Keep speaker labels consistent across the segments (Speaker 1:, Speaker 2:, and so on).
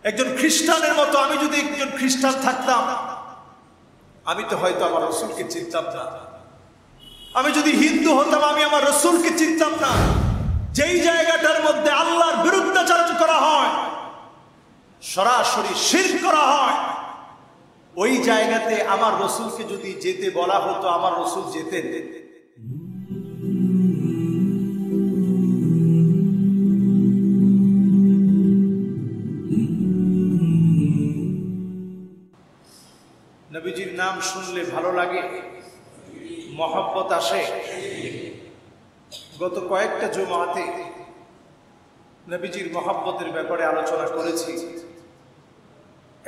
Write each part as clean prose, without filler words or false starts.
Speaker 1: একজন খ্রিস্টানের মতো আমি যদি একজন খ্রিস্টান থাকতাম, আমি তো হয়তো আমার রসুলকে চিনতাম না। আমি যদি হিন্দু হতাম, আমি আমার রসুলকে চিনতাম না। যেই জায়গাটার মধ্যে আল্লাহর বিরুদ্ধাচরণ করা হয়, সরাসরি শিরক করা হয়, ওই জায়গাতে আমার রসুলকে যদি যেতে বলা হতো, আমার রসুল যেতেন। নবীজির নাম শুনলে ভালো লাগে, মহব্বত আসে। গত কয়েকটা জুমাতে নবীজির মহব্বতের ব্যাপারে আলোচনা করেছি।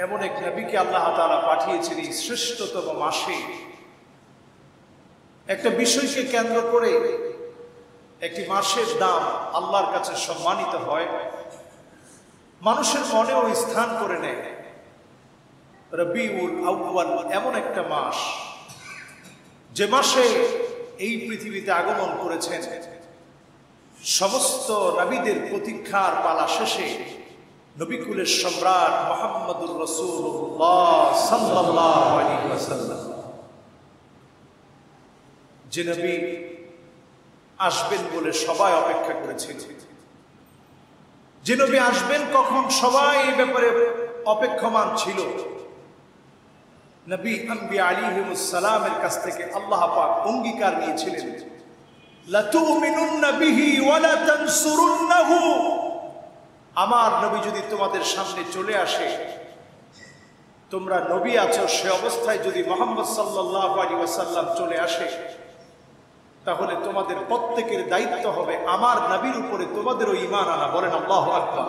Speaker 1: এমন এক নবীকে আল্লাহ তাআলা পাঠিয়েছেন এই শ্রেষ্ঠতম মাসে। একটা বিষয়কে কেন্দ্র করে একটি মাসের দাম আল্লাহর কাছে সম্মানিত হয়, মানুষের মনেও স্থান করে নেয়। রবিউল আউয়াল এমন একটা মাস, যে মাসে এই পৃথিবীতে আগমন করেছেন সমস্ত নবীদের প্রতীক্ষার পালা শেষে নবীকুলের সম্রাট মুহাম্মদুর রাসূলুল্লাহ সাল্লাল্লাহু আলাইহি ওয়াসাল্লাম। যে নবী আসবেন বলে সবাই অপেক্ষা করেছিল, যে নবী আসবেন কখন সবাই এই ব্যাপারে অপেক্ষমান ছিল। নবী আম্বিয়া আলাইহিমুস সালামের কাছ থেকে আল্লাহ পাক অঙ্গীকার নিয়েছিলেন, লা তুমিনুন্না বিহি ওয়া লা তানসুরুন্নাহু। আমার নবী যদি তোমাদের সামনে চলে আসে, তোমরা নবী আছো সে অবস্থায় যদি মুহাম্মদ সাল্লাল্লাহু আলাইহি ওয়াসাল্লাম চলে আসে, তাহলে তোমাদের প্রত্যেকের দায়িত্ব হবে আমার নবীর উপরে তোমাদেরও ঈমান আনা। বলেন আল্লাহু আকবার।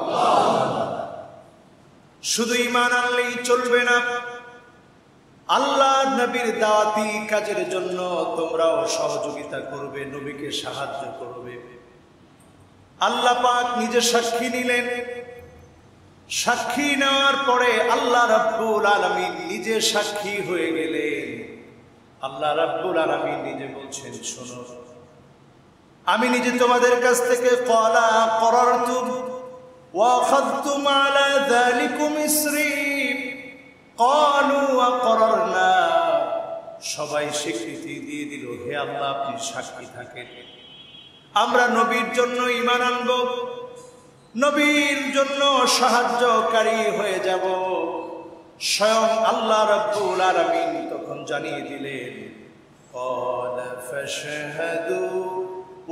Speaker 1: শুধু ঈমান আনলেই চলবে না, আল্লাহ নবীর দাওয়াতি কাজের জন্য তোমরাও সহযোগিতা করবে, নবীকে সাহায্য করবে। আল্লাহ পাক নিজে সাক্ষী নিলেন। সাক্ষী নেওয়ার পরে আল্লাহ রাব্বুল আলামিন নিজে সাক্ষী হয়ে গেলেন। আল্লাহ রাব্বুল আলামিন নিজে বলছেন, শোনো, আমি নিজে তোমাদের কাছ থেকে ক্বালা করারতুম ওয়া আখাযতুম আলা যালিকুম ইসরি ক্বালু ওয়া করারনা। সবাই স্বীকৃতি দিয়ে দিল, হে আল্লাহ আপনি সাক্ষী থাকেন, আমরা নবীর জন্য ঈমান আনব, নবীর জন্য সাহায্যকারী হয়ে যাব। স্বয়ং আল্লাহ রাব্বুল আলামিন তখন জানিয়ে দিলেন, ক্বালা ফাশহাদু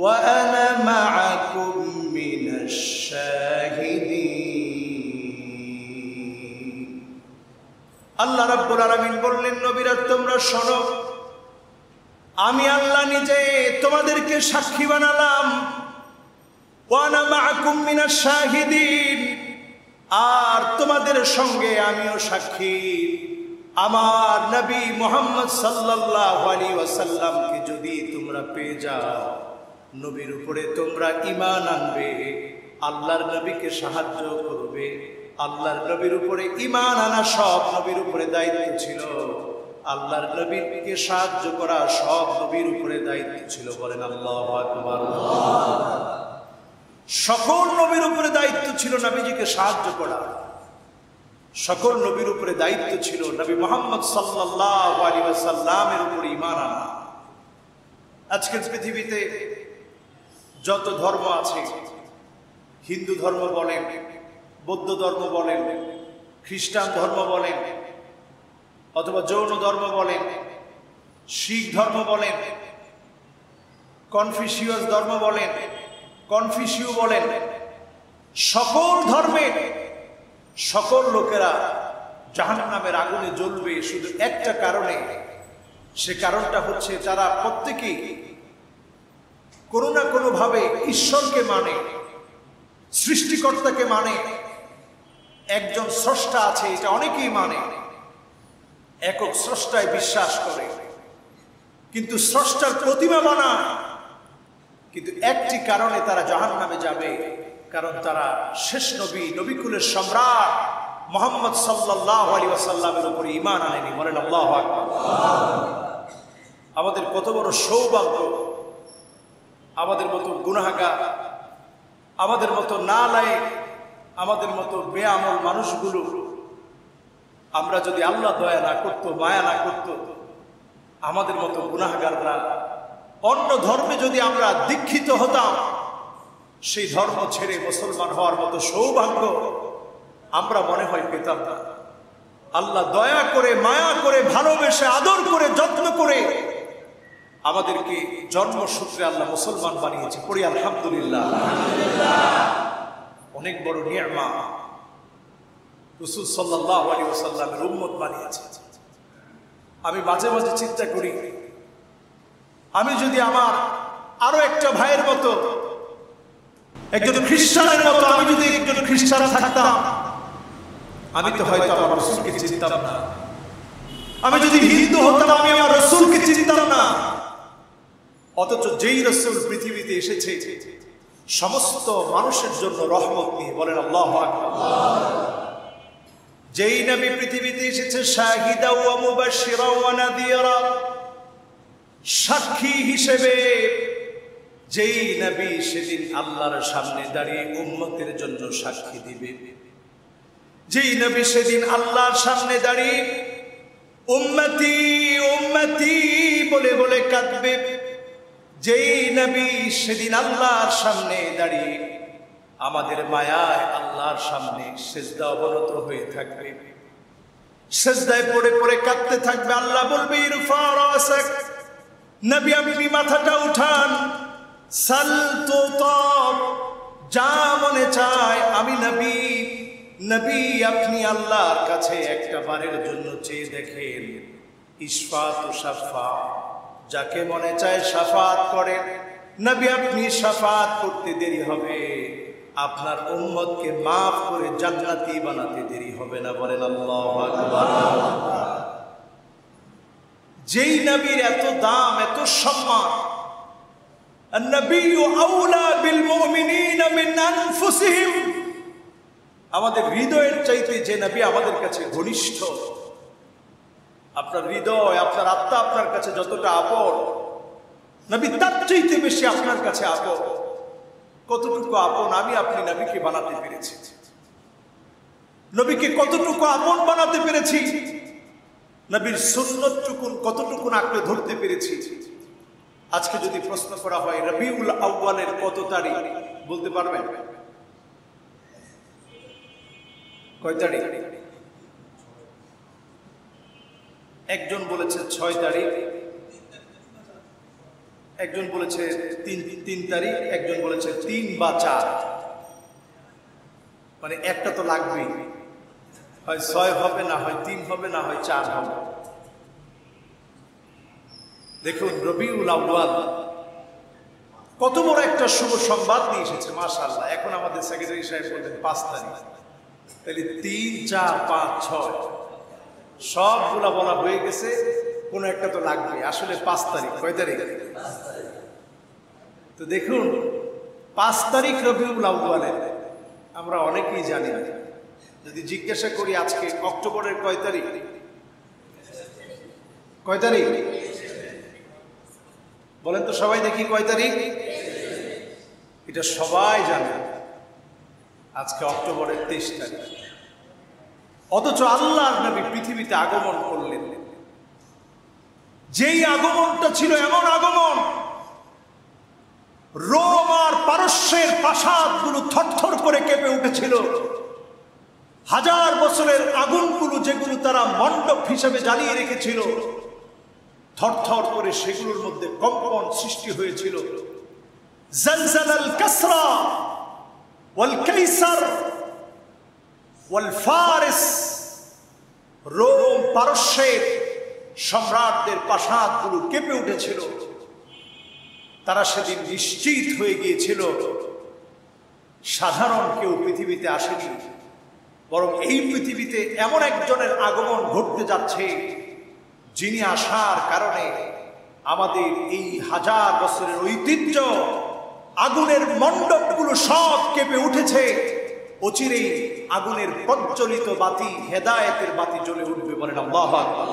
Speaker 1: ওয়া আনা মাআকুম মিনাশ শাহিদিন। আল্লাহ রাব্বুল আলামিন বললেন, নবীরা তোমরা শোনো, আমি আল্লাহ নিজে তোমাদেরকে সাক্ষী বানালাম। ওয়া আনা মাআকুম মিনাশ শাহিদিন, আর তোমাদের সঙ্গে আমিও সাক্ষী। আমার নবী মুহাম্মদ সাল্লাল্লাহু আলাইহি ওয়াসাল্লামকে যদি তোমরা পেয়ে যাও, নবীর উপরে তোমরা ঈমান আনবে, আল্লাহর নবীকে সাহায্য করবে। আল্লাহর নবীর উপরে ঈমান আনা সব নবীর উপরে দায়িত্ব ছিল, আল্লাহর নবীকে সাহায্য করা সব নবীর উপরে দায়িত্ব ছিল। বলেন আল্লাহু আকবার। সকল নবীর উপরে দায়িত্ব ছিল নবীজিকে সাহায্য করা, সকল নবীর উপরে দায়িত্ব ছিল নবী মুহাম্মদ সাল্লাল্লাহু আলাইহি ওয়াসাল্লামের উপরে ঈমান আনা। আজকের পৃথিবীতে যত ধর্ম আছে, হিন্দু ধর্ম বলেন, বৌদ্ধ ধর্ম বলেন, খ্রিস্টান ধর্ম বলেন, অথবা জৈন ধর্ম বলেন, শিখ ধর্ম বলেন, কনফুসিয়াস ধর্ম বলেন, কনফুসিয় বলেন, সকল ধর্মের সকল লোকেরা জাহান্নামের আগুনে জ্বলবে শুধু একটা কারণে। সে কারণটা হচ্ছে তারা প্রত্যেকেই কোনো না কোনো ভাবে ঈশ্বরকে মানে, সৃষ্টিকর্তাকে মানে। একজন স্রষ্টা আছে এটা অনেকেই মানে, একক স্রষ্টায় বিশ্বাস করে, কিন্তু স্রষ্টার প্রতিমা বানায়। কিন্তু একটি কারণে তারা জাহান্নামে যাবে, কারণ তারা শেষ নবী, নবীকুলের সম্রাট মুহাম্মদ সাল্লাল্লাহু আলাইহি ওয়াসাল্লামের উপরে ঈমান আনেনি। বলেন আল্লাহু আকবার। আমাদের কত বড় সৌভাগ্য, আমাদের মতো গুনাহগার, আমাদের মতো নালায়েক, আমাদের মতো বেআমল মানুষগুলো আমরা যদি আল্লাহ দয়া না করতো, মায়া না করতো, আমাদের মতো গুনাহগাররা অন্য ধর্মে যদি আমরা দীক্ষিত হতাম, সেই ধর্ম ছেড়ে মুসলমান হওয়ার মতো সৌভাগ্য আমরা মনে হয় পেতাম না। আল্লাহ দয়া করে, মায়া করে, ভালোবেসে, আদর করে, যত্ন করে আমাদেরকে জন্মসূত্রে আল্লাহ মুসলমান বানিয়েছে। পড়ি আলহামদুলিল্লাহ। অনেক বড় নিয়ামত রাসূল সাল্লাল্লাহু আলাইহি ওয়াসাল্লামের উম্মত বানিয়েছে। আমি মাঝে মাঝে চিন্তা করি, আমি যদি আমার আরো একটা ভাইয়ের মতো, একজন খ্রিস্টানের মতো আমি যদি একজন খ্রিস্টান থাকতাম, আমি তো হয়তো আমার রাসূলকে চিনতাম না। আমি যদি হিন্দু হতাম, আমি আমার রাসূলকে চিনতাম না। অথচ যেই রাসূল পৃথিবীতে এসেছে সমস্ত মানুষের জন্য রহমত নিয়ে, বলেন আল্লাহু আকবার। যেই নবী পৃথিবীতে এসেছে শাহিদা ওয়া মুবাশশিরা ওয়া নাযীরা, সাক্ষী হিসেবে, যেই নবী সেদিন আল্লাহর সামনে দাঁড়িয়ে উম্মতের জন্য সাক্ষী দিবে, যেই নবী সেদিন আল্লাহর সামনে দাঁড়িয়ে উম্মতি উম্মতি বলে বলে কাঁদবে, যেই নবী সেদিন আল্লাহর সামনে দাঁড়িয়ে আমাদের মায়ায় আল্লাহর সামনে সিজদা অবনত হয়ে থাকবে, সিজদায় পড়ে পড়ে কাঁদতে থাকবে। আল্লাহ বলবে ইরফা রাসাক, নবী আপনি মাথাটা উঠান, সাল তুতাব, যা মনে চায়। আমি নবী, নবী আপনি আল্লাহর কাছে একটা বারের জন্য চেয়ে দেখেন, ইশফাত ও শাফা, যাকে মনে চায় শাফাত করেন। নবী আপনি শাফাত করতে দেরি হবে, আপনার উম্মতকে মাফ করে জান্নাতি বানাতে দেরি হবে না, বলেন আল্লাহু আকবার। যেই নবীর এত দাম, এত সম্মান, আন-নবিয়্যু আওলা বিল মুমিনিনা মিন আনফুসিহিম, আমাদের হৃদয়ের চাইতে যে নবী আমাদের কাছে ঘনিষ্ঠ। আপনার হৃদয়, আপনার আত্মা আপনার কাছে যতটা আপন, নবী তার চাইতে বেশি আপনার কাছে আপন। কতটুকু আপন আমি আপনি নবীকে বানাতে পেরেছি, নবীকে কতটুকু আপন বানাতে পেরেছি, নবীর সুন্নতটুকুন কতটুকুন আঁকড়ে ধরতে পেরেছি। আজকে যদি প্রশ্ন করা হয় রবিউল আউয়ালের কত তারিখ, বলতে পারবেন? কয় তারিখ? একজন বলেছে 6 তারিখ, একজন বলেছে 3 তারিখ, একজন বলেছে 3 বা 4, মানে একটা তো লাগবেই, হয় 6 হবে, না হয় 3 হবে, না হয় 4 হবে। দেখুন রবিউল আউয়াল কত বড় একটা শুভ সংবাদ নিয়ে এসেছে, মাশাআল্লাহ। এখন আমাদের সেক্রেটারি সাহেব বললেন 5 তারিখ, তাহলে 3, 4, 5, 6 সবগুলা বলা হয়ে গেছে, কোন একটা তো লাগবে। আসলে 5 তারিখ। কয় তারিখ? তো দেখুন 5 তারিখ রবিউল আউয়ালের আমরা অনেকেই জানি না। যদি জিজ্ঞাসা করি আজকে অক্টোবরের কয় তারিখ, কয় তারিখ বলেন তো সবাই, দেখি কয় তারিখ? এটা সবাই জানে, আজকে অক্টোবরের 23 তারিখ। অথচ আল্লাহর নবী পৃথিবীতে আগমন করলেন, যেই আগমনটা ছিল এমন আগমন, রোম আর পারস্যের প্রাসাদগুলো থরথর করে কেঁপে উঠেছিল। 1000 বছরের আগুনগুলো যেগুলো তারা মণ্ডপ হিসেবে জ্বালিয়ে রেখেছিল, থরথর করে সেগুলোর মধ্যে কম্পন সৃষ্টি হয়েছিল। জলজলাল কাসরা ওয়াল কাইসার ওয়াল ফারিস, রোম পারস্যের সম্রাটদের প্রাসাদগুলো কেঁপে উঠেছিল। তারা সেদিন নিশ্চিত হয়ে গিয়েছিল সাধারণ কেউ পৃথিবীতে আসেনি, বরং এই পৃথিবীতে এমন একজনের আগমন ঘটতে যাচ্ছে, যিনি আসার কারণে আমাদের এই 1000 বছরের ঐতিহ্য, আগুনের মণ্ডপগুলো সব কেঁপে উঠেছে। অচিরেই আগুনের প্রজ্বলিত বাতি, হেদায়েতের বাতি জ্বলে উঠবে, বলেন আল্লাহু আকবার।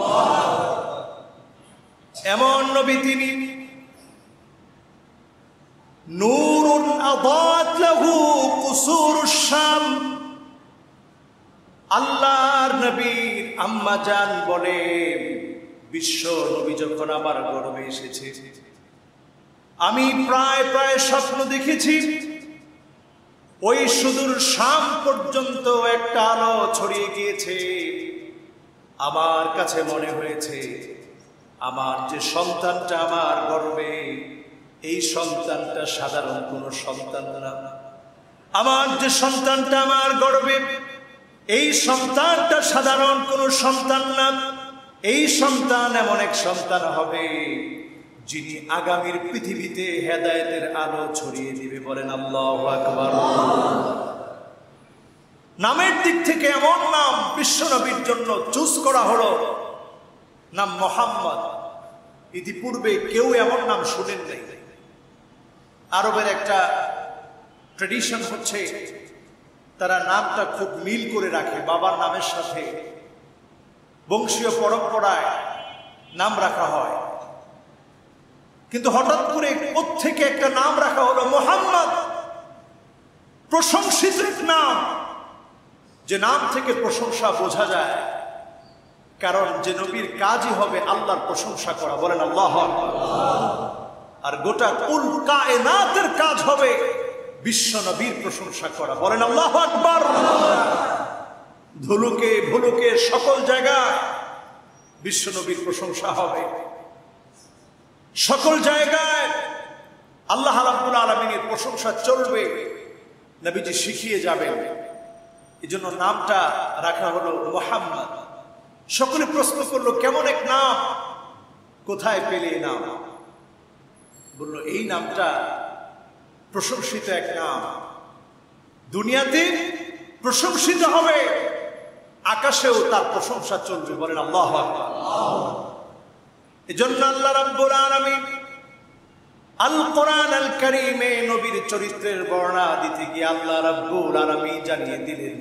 Speaker 1: এমন নবী তিনি, নূরুন আদাত লাহু কুসুরুশ শাম আল্লাহর নবীর আম্মা জান বলে, বিশ্ব নবী যখন আমার গর্ভে এসেছে আমি প্রায় প্রায় স্বপ্ন দেখেছি ওই সুদূর শাম পর্যন্ত একটা আলো ছড়িয়ে গিয়েছে। আমার কাছে মনে হয়েছে আমার যে সন্তানটা আমার গর্ভে, এই সন্তানটা সাধারণ কোনো সন্তান না। আমার যে সন্তানটা আমার গর্ভে, এই সন্তানটা সাধারণ কোনো সন্তান না। এই সন্তান এমন এক সন্তান হবে যিনি আগামীর পৃথিবীতে হেদায়েতের আলো ছড়িয়ে দিবে। বলেন আল্লাহু আকবার। নামের দিক থেকে এমন নাম বিশ্বনবীর জন্য চুজ করা হলো, নাম মুহাম্মদ। ইতিপূর্বে কেউ এমন নাম শুনেন নাই। আরবের একটা ট্রেডিশন হচ্ছে তারা নামটা খুব মিল করে রাখে বাবার নামের সাথে, বংশীয় পরম্পরায় নাম রাখা হয়। কিন্তু হঠাৎ করে কোত্থেকে একটা নাম রাখা হলো মুহাম্মদ, প্রশংসিত নাম, যে নাম থেকে প্রশংসা বোঝা যায়। কারণ যে নবীর কাজই হবে আল্লাহর প্রশংসা করা। বলেন আল্লাহু আকবার। আর গোটা কুল কায়নাতের কাজ হবে বিশ্ব নবীর প্রশংসা করা। বলেন আল্লাহু আকবার। ধুলুকে ভুলুকে সকল জায়গায় বিশ্ব নবীর প্রশংসা হবে। সকল জায়গায় আল্লাহ রাব্বুল আলামিনের প্রশংসা চলবে, নবীজি শিখিয়ে যাবেন। এই জন্য নামটা রাখা হলো মুহাম্মদ। সকলে প্রশ্ন করলো কেমন এক নাম, কোথায় পেলে এই নাম? বলল এই নামটা প্রশংসিত এক নাম, দুনিয়াতে প্রশংসিত হবে, আকাশেও তার প্রশংসা চলবে। বলেন আল্লাহু আকবার। এজন্য আল্লাহ রাব্বুল আলামিন আল কোরআন আল কারীমে নবীর চরিত্রের বর্ণনা দিতে গিয়ে আল্লাহ রাব্বুল আলামিন জানিয়ে দিলেন,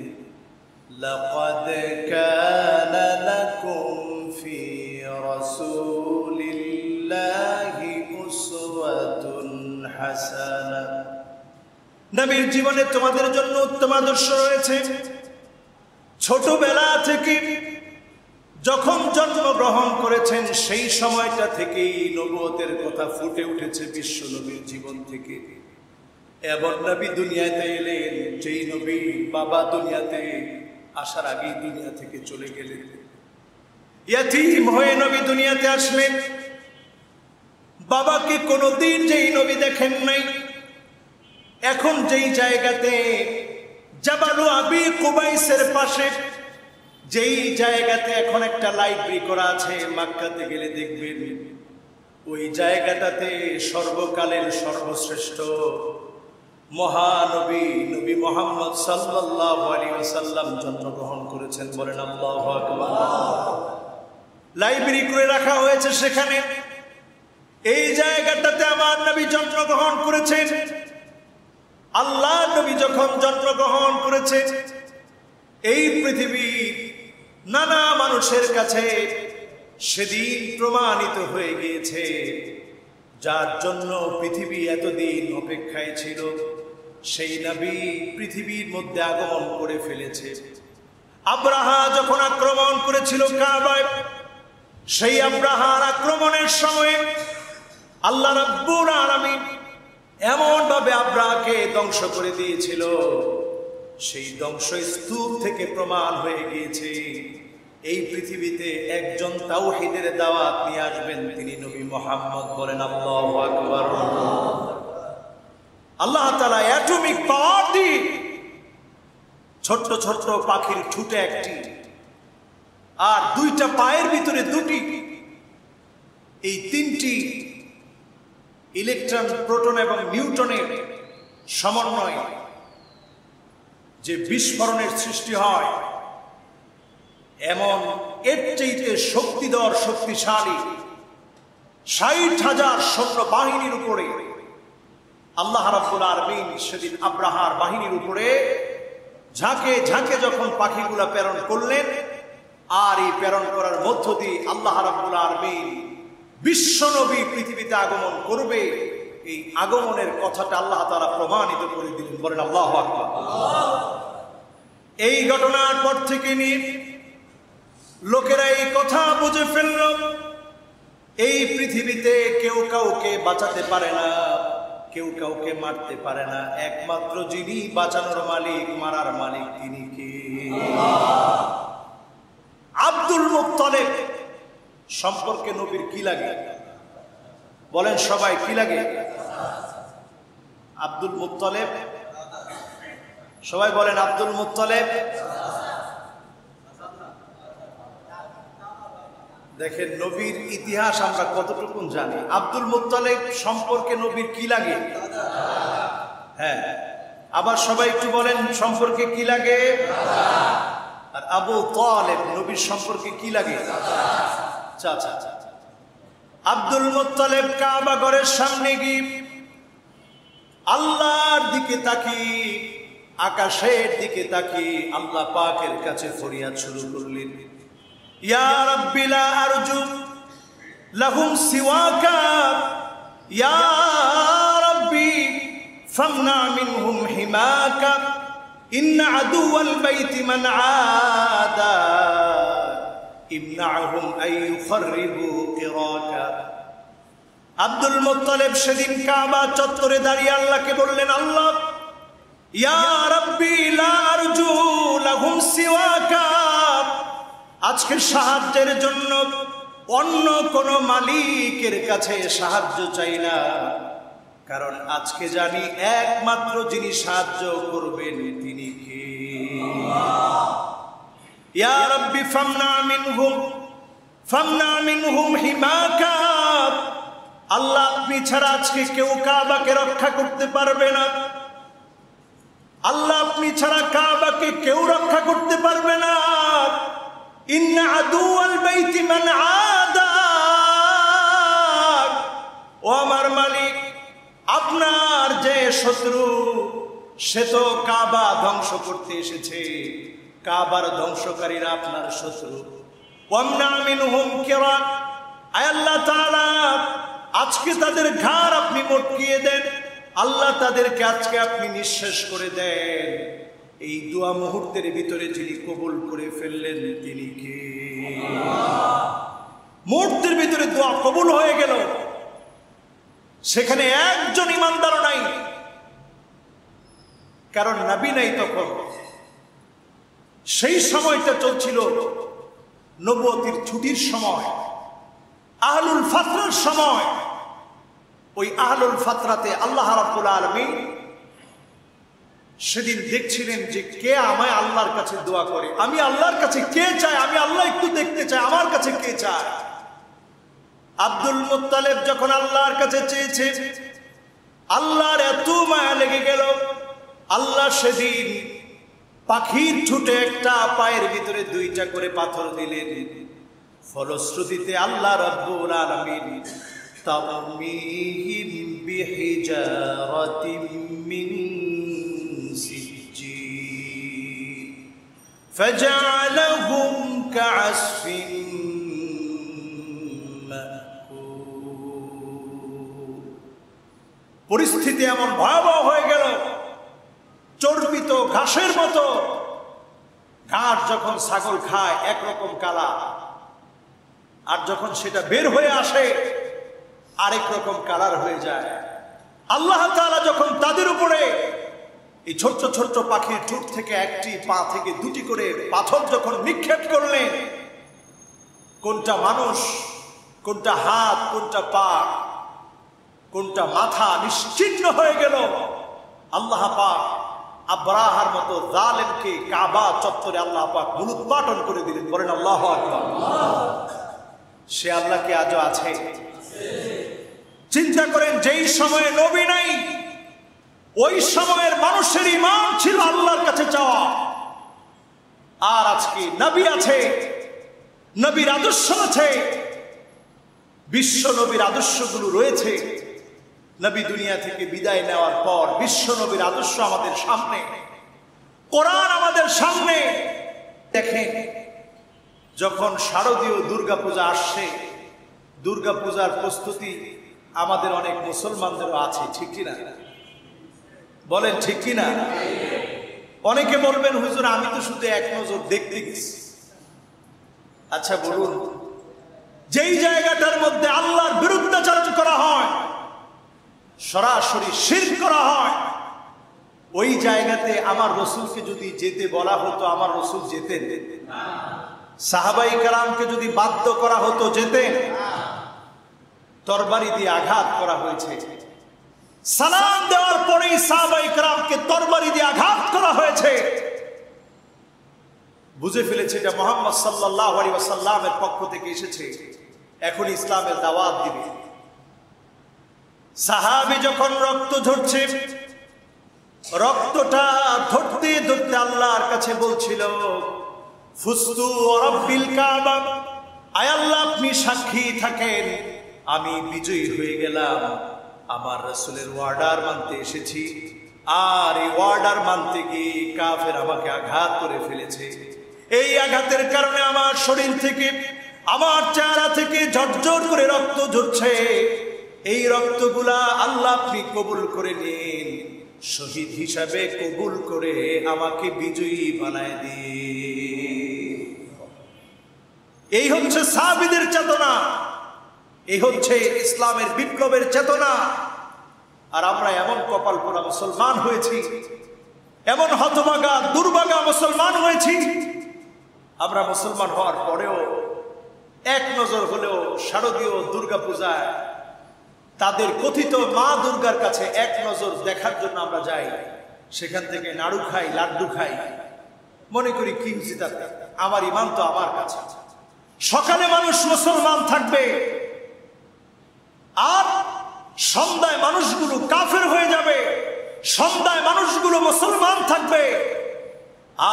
Speaker 1: লাকাদ কানা লাকুম ফি রাসূলিল্লাহি উসওয়াতুন হাসানাহ। নবীর জীবনে তোমাদের জন্য উত্তম আদর্শ রয়েছে। ছোটবেলা থেকে যখন জন্মগ্রহণ করেছেন সেই সময়টা থেকেই নবুয়তের কথা ফুটে উঠেছে বিশ্ব নবীর জীবন থেকে। এমন নবী দুনিয়াতে এলেন যেই নবী বাবা দুনিয়াতে আসার আগেই দুনিয়া থেকে চলে গেলেন। ইয়াতীম হয়ে নবী দুনিয়াতে আসলেন। বাবাকে কোনোদিন যেই নবী দেখেন নাই। এখন যেই জায়গাতে জাবালু আবি কুবাইসের পাশে যেই জায়গাতে এখন একটা লাইব্রেরি করা আছে, মক্কাতে গেলে দেখবেন ওই জায়গাটাতে সর্বকালের সর্বশ্রেষ্ঠ মহানবী নবী মুহাম্মদ সাল্লাল্লাহু আলাইহি ওয়াসাল্লাম জন্মগ্রহণ করেছেন। বলেন আল্লাহু আকবার। লাইব্রেরি করে রাখা হয়েছে সেখানে। এই জায়গাটাতে আমার নবী জন্মগ্রহণ করেছেন। আল্লাহ নবী যখন জন্মগ্রহণ করেছেন, এই পৃথিবী নানা মানুষের কাছে সেদিন প্রমাণিত হয়ে গিয়েছে, যার জন্য পৃথিবী এতদিন অপেক্ষায় ছিল সেই নবী পৃথিবীর মধ্যে আগমন করে ফেলেছে। আব্রাহা যখন আক্রমণ করেছিল কাবায়, সেই আব্রাহার আক্রমণের সময় আল্লাহ রাব্বুল আলামিন এমন ভাবে আব্রাহাকে ধ্বংস করে দিয়েছিল, সেই ধ্বংসস্তূপ থেকে প্রমাণ হয়ে গিয়েছে এই পৃথিবীতে একজন তাওহীদের দাওয়াত নিয়ে আসবেন, তিনি নবী মুহাম্মদ। বলেন আল্লাহু আকবার। আল্লাহ তাআলা অ্যাটমিক পাওয়ার দিয়ে ছোট্ট ছোট্ট পাখির ঠুটে একটি আর দুইটা পায়ের ভিতরে দুটি, এই তিনটি ইলেকট্রন, প্রোটন এবং নিউটনের সমন্বয় যে বিস্ফোরণের সৃষ্টি হয়, এমন এর চাইতে শক্তিধর শক্তিশালী 60,000 সৈন্য বাহিনীর উপরে আল্লাহ রাব্বুল আলামিন সেদিন আব্রাহার বাহিনীর উপরে ঝাঁকে ঝাঁকে যখন পাখিগুলা প্রেরণ করলেন, আর এই প্রেরণ করার মধ্য দিয়ে আল্লাহ রাব্বুল আলামিন বিশ্বনবী পৃথিবীতে আগমন করবে, এই আগমনের কথাটা আল্লাহ তাআলা প্রমাণিত করে দিলেন। বলেন আল্লাহু আকবার। এই ঘটনার পর থেকে নিয়ে লোকেরা এই কথা বুঝে ফেলল, এই পৃথিবীতে কেউ কাউকে বাঁচাতে পারে না, কেউ কাউকে মারতে পারে না, একমাত্র যিনি বাঁচানোর মালিক, মারার মালিক তিনি কে? আব্দুল মুত্তালিব সম্পর্কে নবীর কি লাগে? বলেন সবাই, কি লাগে? আব্দুল মুত্তালিব, সবাই বলেন আব্দুল মুত্তালিব। দেখেন নবীর ইতিহাস আমরা কতটুকু জানি। আব্দুল মুত্তালিব সম্পর্কে নবীর কি লাগে? হ্যাঁ, আবার সবাই একটু বলেন সম্পর্কে কি লাগে? আর আবু তালেব নবীর সম্পর্কে কি লাগে? চাচা। আব্দুল মুত্তালিব কাবা ঘরের সামনে গিয়ে আল্লাহর দিকে তাকিয়ে, আকাশের দিকে তাকিয়ে আল্লাহ পাকের কাছে ফরিয়াদ শুরু করলেন, ইয়া রাব্বি লা আরজু লাহুম সিওয়াকা, ইয়া রাব্বি ফামনা মিনহুম হিমাকা, ইন্না আদুওয়াল বাইতি মান আদা ইমনাহুম আন ইউখাররিবু কিরাকা। আব্দুল মুত্তালিব সেদিন কাবা চত্বরে দাঁড়িয়ে আল্লাহকে বললেন, আল্লাহ, ইয়া রাব্বি লা আরজু লাহুম সিওয়াকা, আজকের সাহায্যের জন্য অন্য কোন মালিকের কাছে সাহায্য চাই না, কারণ আজকে জানি একমাত্র যিনি সাহায্য করবেন তিনি কে? ইয়া রাব্বি ফামনা মিনহুম হিমাকা, আল্লাহ আপনি ছাড়া আজকে কেউ কাবাকে রক্ষা করতে পারবে না, আল্লাহ আপনি ছাড়া কাবাকে কেউ রক্ষা করতে পারবে না। ইন্না আদুওয়াল বাইতি মান আদা, ও আমার মালিক, আপনার যে শত্রু সে তো কাবা ধ্বংস করতে এসেছে, কাবার ধ্বংসকারীরা আপনার শত্রু। ওয়ামনা মিনহুম কিরাক, আয় আল্লাহ তাআলা আজকে তাদের ঘাড় আপনি মটকিয়ে দেন, আল্লাহ তাদেরকে আজকে আপনি নিঃশেষ করে দেন। এই দোয়া মুহূর্তের ভিতরে যিনি কবুল করে ফেললেন তিনি কে? মুহূর্তের ভিতরে দোয়া কবুল হয়ে গেল, সেখানে একজন ইমানদার নাই, কারণ নবী নাই তখন। সেই সময়টা চলছিল নবুয়তের ছুটির সময়, আহলুল ফাতরার সময়। ওই আহলুল ফাতরাতে আল্লাহ রাব্বুল আলামিন সেদিন দেখছিলেন যে কে আমায় আল্লাহর কাছে দোয়া করে, আমি আল্লাহর কাছে কে চাই, আমি আল্লাহ একটু দেখতে চাই, আমার কাছে কে চায়। আব্দুল মুত্তালিব যখন আল্লাহর কাছে চেয়েছে, আল্লাহর এত মায়া লেগে গেল, আল্লাহ সেদিন পাখির ঠুটে একটা পায়ের ভিতরে দুইটা করে পাথর দিলেন। ফলশ্রুতিতে আল্লাহ রাব্বুল আলামিন তারমিহিম বিহিজারাতিম মিন সিজ্জিল ফাজআলাহুম কাআসফিন মাকুল। পরিস্থিতি এমন ভয়াবহ হয়ে গেল, চর্বিত ঘাসের মতো। ঘাস যখন ছাগল খায় একরকম কালা, আর যখন সেটা বের হয়ে আসে আরেক রকম কালার হয়ে যায়। আল্লাহ তাআলা যখন তাদের উপরে এই ছোট্ট ছোট্ট পাখির ঠোঁট থেকে একটি, পা থেকে দুটি করে পাথর যখন নিক্ষেপ করলেন, কোনটা মানুষ, কোনটা হাত, কোনটা পা, কোনটা মাথা নিশ্চিহ্ন হয়ে গেল। আল্লাহ পাক আব্রাহার মতো জালেমকে কাবা চত্বরে আল্লাহ পাক মূলোৎপাটন করে দিলেন। বলেন আল্লাহু আকবার। সে আল্লাহ কি আজও আছে? চিন্তা করেন, যেই সময়ে নবী নাই ওই সময়ের মানুষের ঈমান ছিল আল্লাহর কাছে চাওয়া, আর আজকে নবী আছে, নবীর আদর্শ আছে, বিশ্ব নবীর আদর্শগুলো রয়েছে। নবী দুনিয়া থেকে বিদায় নেওয়ার পর বিশ্ব নবীর আদর্শ আমাদের সামনে, কোরআন আমাদের সামনে। দেখেন, যখন শারদীয় দুর্গাপূজা আসছে, দুর্গাপূজার প্রস্তুতি আমাদের অনেক মুসলমানদেরও আছে, ঠিক কিনা? বলেন ঠিক কিনা? অনেকে বলবেন হুজুর আমি তো শুধু এক নজর দেখতে গেছি। আচ্ছা বলুন, যেই জায়গাটার মধ্যে আল্লাহর বিরুদ্ধাচরণ করা হয়, সরাসরি শিরক করা হয়, ওই জায়গাতে আমার রসুলকে যদি যেতে বলা হতো আমার রসুল যেতেন? সাহাবাই কেরামকে যদি বাধ্য করা হতো যেতেন? তরবারি দিয়ে আঘাত করা হয়েছে, সালাম দেওয়ার পরেই সাহাবাই কেরামকে তরবারি দিয়ে আঘাত করা হয়েছে। বুঝে ফেলেছে এটা মুহাম্মদ সাল্লাল্লাহু আলাইহি ওয়াসাল্লামের পক্ষ থেকে এসেছে, এখন ইসলামের দাওয়াত দিবে। সাহাবী যখন রক্ত ঝরছে, রক্তটা ধরতে ধরতে আল্লাহর কাছে বলছিল, ফুস্তু রাব্বিল কাবা, আয় আল্লাহ আপনি সাক্ষী থাকেন আমি বিজয়ী হয়ে গেলাম, আমার রাসূলের অর্ডার মানতে এসেছি, আর এই অর্ডার মানতে গিয়ে কাফের আমাকে আঘাত করে ফেলেছে। এই আঘাতের কারণে আমার শরীর থেকে, আমার চেহারা থেকে ঝরঝর করে রক্ত ঝরছে। এই রক্তগুলা আল্লাহ আপনি কবুল করে নিন, শহীদ হিসাবে কবুল করে আমাকে বিজয়ী বানায় দিন। এই হচ্ছে সাহাবীদের চেতনা, এই হচ্ছে ইসলামের বিপ্লবের চেতনা। আর আমরা এমন কপাল পোড়া মুসলমান হয়েছি, এমন হতভাগা দুর্ভাগা মুসলমান হয়েছি, আমরা মুসলমান হওয়ার পরেও এক নজর হলেও শারদীয় দুর্গা পূজায় তাদের কথিত মা দুর্গার কাছে এক নজর দেখার জন্য আমরা যাই, সেখান থেকে নাড়ু খাই, লাড্ডু খাই, মনে করি কিনছি তাতে আমার ইমান তো আমার কাছে। সকালে মানুষ মুসলমান থাকবে আর সন্ধ্যায় মানুষগুলো কাফের হয়ে যাবে, সন্ধ্যায় মানুষগুলো মুসলমান থাকবে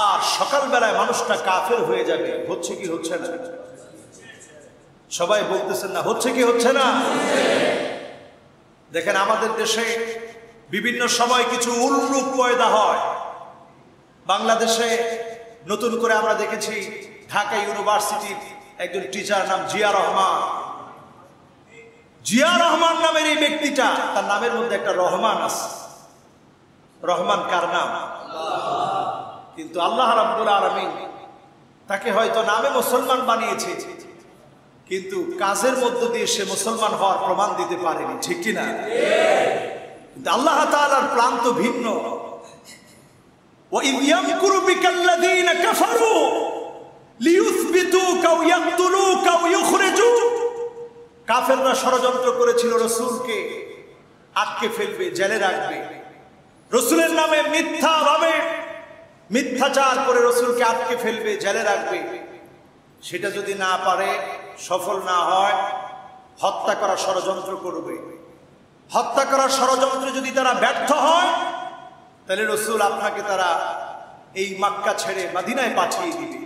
Speaker 1: আর সকালবেলায় মানুষটা কাফের হয়ে যাবে। হচ্ছে কি হচ্ছে না? সবাই বলতেছেন না হচ্ছে কি হচ্ছে না? দেখেন আমাদের দেশে বিভিন্ন সময় কিছু উল্লুক পয়দা হয়। বাংলাদেশে নতুন করে আমরা দেখেছি ঢাকা ইউনিভার্সিটির একজন টিচার নাম জিয়া রহমান। জিয়া রহমান নামের এই ব্যক্তিটা, তার নামের মধ্যে একটা রহমান আছে। রহমান কার নাম? কিন্তু আল্লাহ রাব্বুল আলামিন তাকে হয়তো নামে মুসলমান বানিয়েছে, কিন্তু কাজের মধ্য দিয়ে সে মুসলমান হওয়ার প্রমাণ দিতে পারেনি, ঠিক কিনা? কিন্তু আল্লাহ তাআলার প্ল্যান তো ভিন্ন। وَإِذْ يَمْكُرُ بِكَ الَّذِينَ كَفَرُوا لِيُثْبِتُوكَ أَوْ يَقْتُلُوكَ أَوْ يُخْرِجُوكَ। কাফেররা ষড়যন্ত্র করেছিল রাসূলকে আটকে ফেলবে, জেলে রাখবে, রাসূলের নামে মিথ্যাভাবে মিথ্যাচার করে রাসূলকে আটকে ফেলবে, জেলে রাখবে। সেটা যদি না পারে, সফল না হয়, হত্যা করার ষড়যন্ত্র করবে। হত্যা করার ষড়যন্ত্রে যদি তারা ব্যর্থ হয়, তাহলে রাসূল আপনাকে তারা এই মক্কা ছেড়ে মদিনায় পাঠিয়ে দিবে।